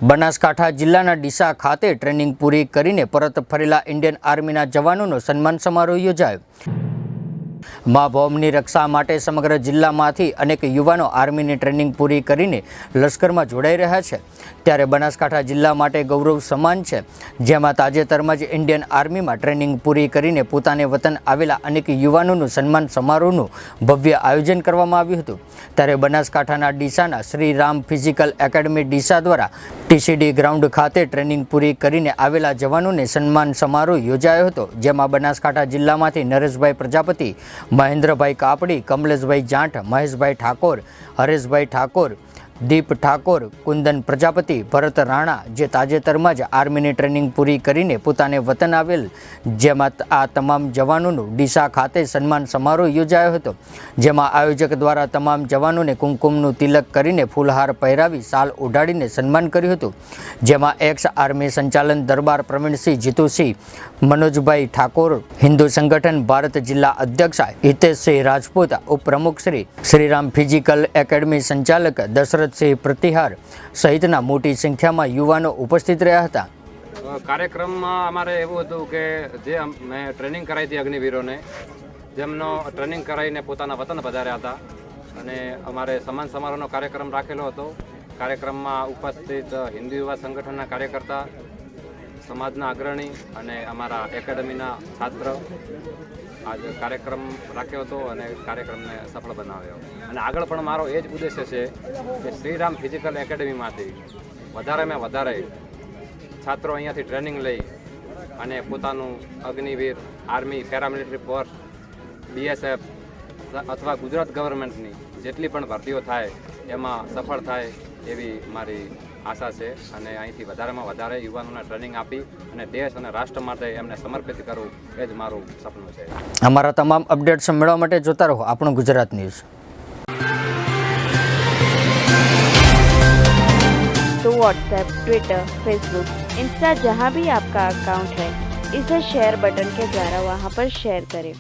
બનાસકાંઠા જિલ્લાના ડીસા ખાતે ટ્રેનિંગ પૂરી કરીને પરત ફરેલા ઇન્ડિયન આર્મીના જવાનોનો સન્માન સમારોહ યોજાયો। મા ભૌમની રક્ષા માટે સમગ્ર જિલ્લામાંથી અનેક યુવાનો આર્મીની ટ્રેનિંગ પૂરી કરીને લશ્કરમાં જોડાઈ રહ્યા છે, ત્યારે બનાસકાંઠા જિલ્લા માટે ગૌરવ સમાન છે, જેમાં તાજેતરમાં જ ઇન્ડિયન આર્મીમાં ટ્રેનિંગ પૂરી કરીને પોતાને વતન આવેલા અનેક યુવાનોનું સન્માન સમારોહનું ભવ્ય આયોજન કરવામાં આવ્યું હતું। ત્યારે બનાસકાંઠાના ડીસાના શ્રી રામ ફિઝિકલ એકેડમી ડીસા દ્વારા ટીસીડી ગ્રાઉન્ડ ખાતે ટ્રેનિંગ પૂરી કરીને આવેલા જવાનોને સન્માન સમારોહ યોજાયો હતો, જેમાં બનાસકાંઠા જિલ્લામાંથી નરેશભાઈ પ્રજાપતિ, મહેન્દ્રભાઈ કાપડી, કમલેશભાઈ જાંઠ, મહેશભાઈ ઠાકોર, હરેશભાઈ ઠાકોર, દીપ ઠાકોર, કુંદન પ્રજાપતિ, ભરત રાણા, જે તાજેતરમાં જ આર્મીની ટ્રેનિંગ પૂરી કરીને પોતાને વતન આવેલ, જેમાં આ તમામ જવાનોનું ડીસા ખાતે સન્માન સમારોહ યોજાયો હતો, જેમાં આયોજક દ્વારા તમામ જવાનોને કુમકુમનું તિલક કરીને ફૂલહાર પહેરાવી શાલ ઓઢાડીને સન્માન કર્યું હતું, જેમાં એક્સ આર્મી સંચાલન દરબાર પ્રવીણસિંહ જીતુસિંહ, મનોજભાઈ ઠાકોર, હિન્દુ સંગઠન ભારત જિલ્લા અધ્યક્ષ હિતેશસિંહ રાજપૂત, ઉપપ્રમુખ શ્રીરામ ફિઝિકલ એકેડમી સંચાલક દશરથ સિંહ પ્રતિહાર સહિતના મોટી સંખ્યામાં યુવાનો ઉપસ્થિત રહ્યા હતા। કાર્યક્રમમાં અમારે એવું હતું કે જે મેં ટ્રેનિંગ કરાવી હતી અગ્નિવીરોને, જેમનો ટ્રેનિંગ કરાવીને પોતાના વતન પધાર્યા હતા, અને અમારે સન્માન સમારોહનો કાર્યક્રમ રાખેલો હતો। કાર્યક્રમમાં ઉપસ્થિત હિન્દુ યુવા સંગઠનના કાર્યકર્તા, સમાજના અગ્રણી અને અમારા એકેડમીના છાત્ર આજે કાર્યક્રમ રાખ્યો હતો અને કાર્યક્રમને સફળ બનાવ્યો। અને આગળ પણ મારો એ જ ઉદ્દેશ્ય છે કે શ્રીરામ ફિઝિકલ એકેડમીમાંથી વધારેમાં વધારે છાત્રો અહીંયાથી ટ્રેનિંગ લઈ અને પોતાનું Agniveer, army, paramilitary force, BSF અથવા ગુજરાત ગવર્મેન્ટની જેટલી પણ ભરતીઓ થાય એમાં સફળ થાય એવી મારી આશા છે, અને અહીંથી વધારેમાં વધારે યુવાનોને ટ્રેનિંગ આપી અને દેશ અને રાષ્ટ્ર માટે એમને સમર્પિત કરવું એ જ મારું સપનું છે। અમારા તમામ અપડેટ્સ મેળવવા માટે જોતા રહો આપણું ગુજરાત ન્યૂઝ। तो व्हाट्सएप, ट्विटर, फेसबुक, इंस्टा जहाँ भी आपका अकाउंट है, इसे शेयर बटन के द्वारा वहाँ पर शेयर करें।